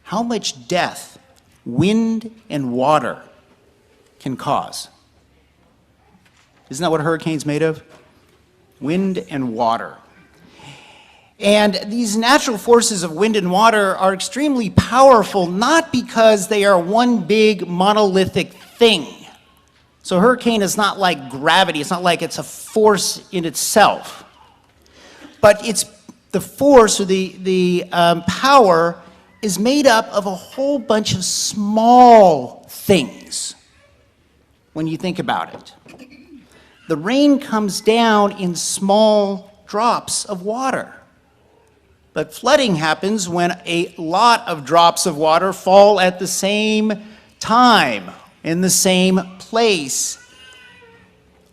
how much death wind and water can cause. Isn't that what a hurricane's made of? Wind and water. And these natural forces of wind and water are extremely powerful, not because they are one big monolithic thing. So a hurricane is not like gravity. It's not like it's a force in itself. But it's the force or the power is made up of a whole bunch of small things when you think about it. The rain comes down in small drops of water. But flooding happens when a lot of drops of water fall at the same time, in the same place,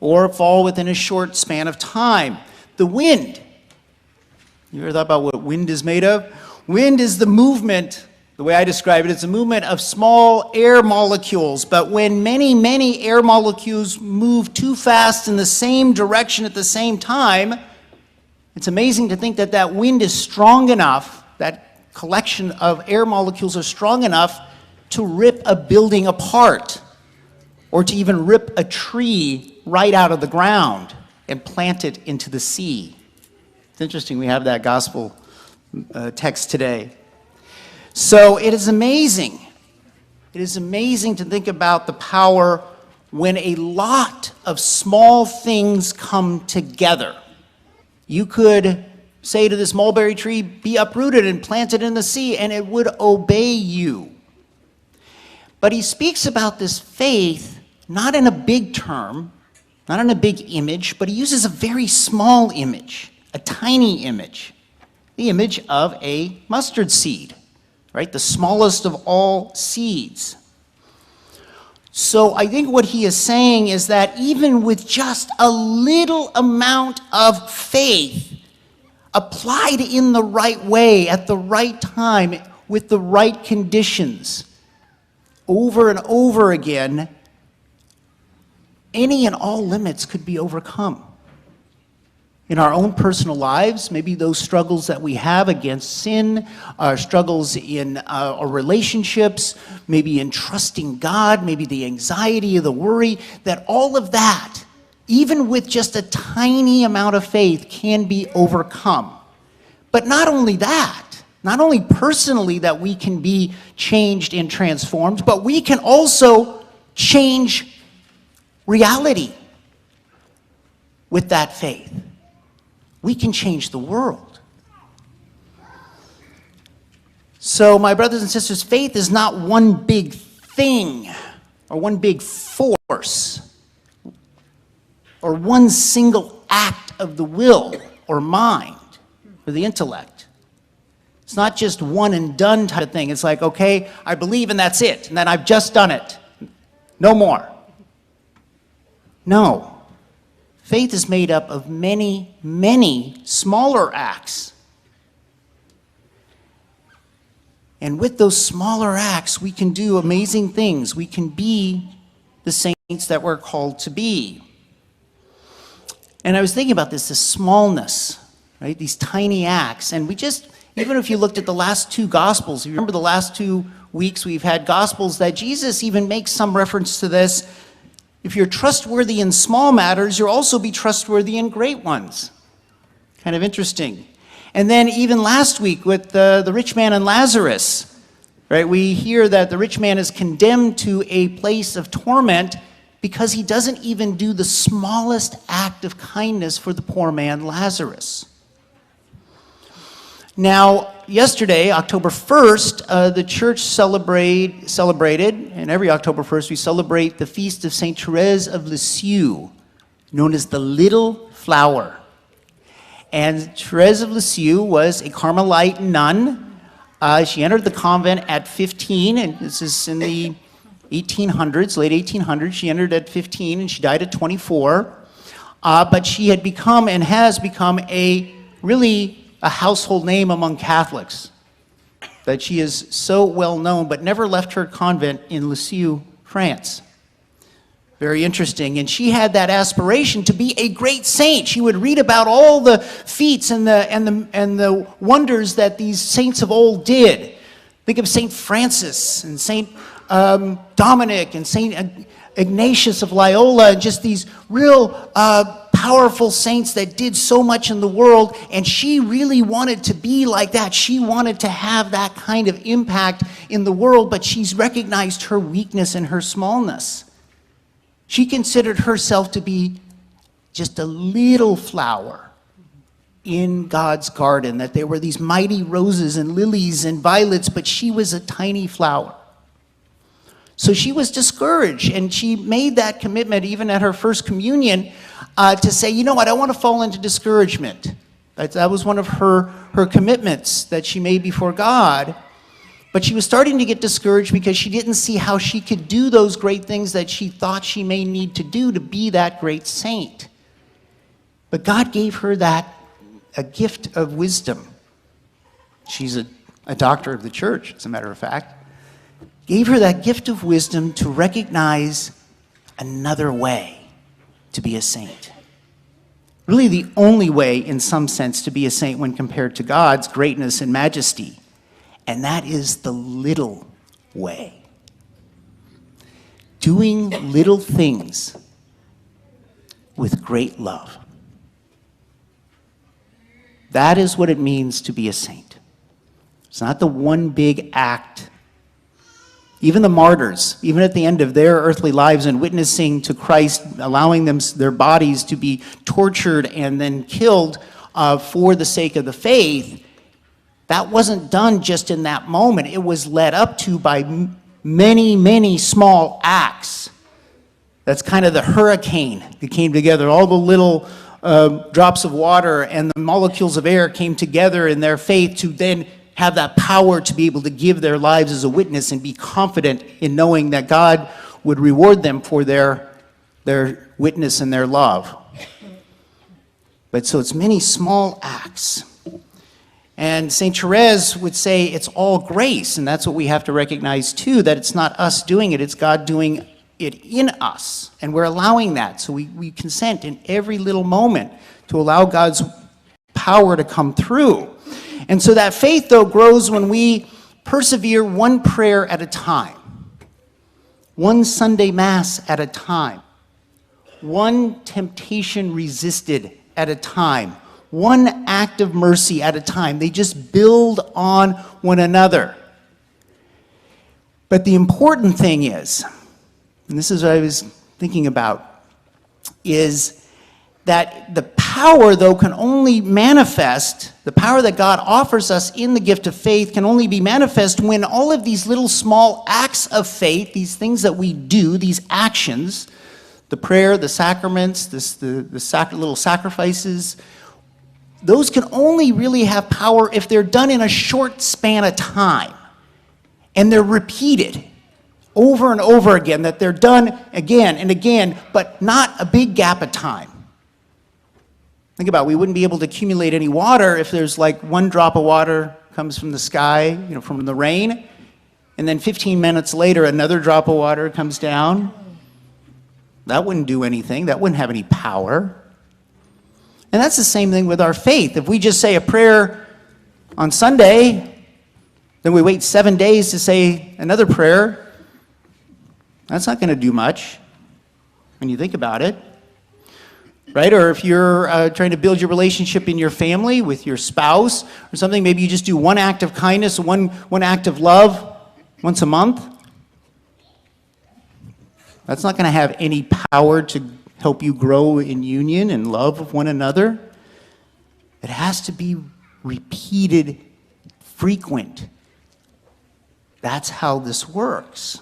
or fall within a short span of time. The wind. You ever thought about what wind is made of? Wind is the movement, the way I describe it, it's a movement of small air molecules. But when many, many air molecules move too fast in the same direction at the same time, it's amazing to think that that wind is strong enough, that collection of air molecules are strong enough to rip a building apart, or to even rip a tree right out of the ground and plant it into the sea. It's interesting we have that gospel text today. So it is amazing. It is amazing to think about the power when a lot of small things come together. You could say to this mulberry tree, be uprooted and planted in the sea, and it would obey you. But he speaks about this faith not in a big term, not in a big image, but he uses a very small image, a tiny image, the image of a mustard seed, right? The smallest of all seeds. So I think what he is saying is that even with just a little amount of faith applied in the right way, at the right time, with the right conditions, over and over again, any and all limits could be overcome. In our own personal lives, maybe those struggles that we have against sin, our struggles in our relationships, maybe in trusting God, maybe the anxiety or the worry, that all of that, even with just a tiny amount of faith, can be overcome. But not only that, not only personally that we can be changed and transformed, but we can also change reality with that faith. We can change the world. So, my brothers and sisters, faith is not one big thing or one big force or one single act of the will or mind or the intellect. It's not just one and done type of thing. It's like, okay, I believe and that's it, and then I've just done it. No more. No. Faith is made up of many, many smaller acts. And with those smaller acts, we can do amazing things. We can be the saints that we're called to be. And I was thinking about this smallness, right? These tiny acts. And we just, even if you looked at the last two Gospels, you remember the last 2 weeks we've had Gospels that Jesus even makes some reference to this. If you're trustworthy in small matters, you'll also be trustworthy in great ones. Kind of interesting. And then even last week with the rich man and Lazarus, right? We hear that the rich man is condemned to a place of torment because he doesn't even do the smallest act of kindness for the poor man Lazarus. Now, yesterday, October 1st, the church celebrated, and every October 1st we celebrate the feast of St. Therese of Lisieux, known as the Little Flower. And Therese of Lisieux was a Carmelite nun. She entered the convent at 15, and this is in the 1800s, late 1800s. She entered at 15 and she died at 24. But she had become and has become a household name among Catholics, that she is so well known, but never left her convent in Lisieux, France. Very interesting. And she had that aspiration to be a great saint. She would read about all the feats and the wonders that these saints of old did. Think of St. Francis and St. Dominic and St. Ignatius of Loyola, and just these real powerful saints that did so much in the world, and she really wanted to be like that. She wanted to have that kind of impact in the world, but she's recognized her weakness and her smallness. She considered herself to be just a little flower in God's garden, that there were these mighty roses and lilies and violets, but she was a tiny flower. So she was discouraged, and she made that commitment even at her first communion to say, you know what, I don't want to fall into discouragement. That was one of her commitments that she made before God. But she was starting to get discouraged because she didn't see how she could do those great things that she thought she may need to do to be that great saint. But God gave her a gift of wisdom. She's a doctor of the church, as a matter of fact. Gave her that gift of wisdom to recognize another way to be a saint. Really the only way, in some sense, to be a saint when compared to God's greatness and majesty. And that is the little way. Doing little things with great love. That is what it means to be a saint. It's not the one big act. Even the martyrs, even at the end of their earthly lives and witnessing to Christ, allowing their bodies to be tortured and then killed for the sake of the faith, that wasn't done just in that moment. It was led up to by many, many small acts. That's kind of the hurricane that came together. All the little drops of water and the molecules of air came together in their faith to then have that power to be able to give their lives as a witness and be confident in knowing that God would reward them for their witness and their love. But so it's many small acts. And St. Therese would say it's all grace, and that's what we have to recognize too, that it's not us doing it, it's God doing it in us. And we're allowing that. So we consent in every little moment to allow God's power to come through. And so that faith, though, grows when we persevere one prayer at a time, one Sunday Mass at a time, one temptation resisted at a time, one act of mercy at a time. They just build on one another. But the important thing is, and this is what I was thinking about, is that the power, though, can only manifest, the power that God offers us in the gift of faith can only be manifest when all of these little small acts of faith, these things that we do, these actions, the prayer, the sacraments, the little sacrifices, those can only really have power if they're done in a short span of time. And they're repeated over and over again, that they're done again and again, but not a big gap of time. Think about it, we wouldn't be able to accumulate any water if there's like one drop of water comes from the sky, from the rain, and then 15 minutes later another drop of water comes down. That wouldn't do anything. That wouldn't have any power. And that's the same thing with our faith. If we just say a prayer on Sunday, then we wait 7 days to say another prayer, that's not going to do much when you think about it. Right? Or if you're trying to build your relationship in your family with your spouse or something, maybe you just do one act of kindness, one act of love once a month. That's not going to have any power to help you grow in union and love of one another. It has to be repeated, frequent. That's how this works.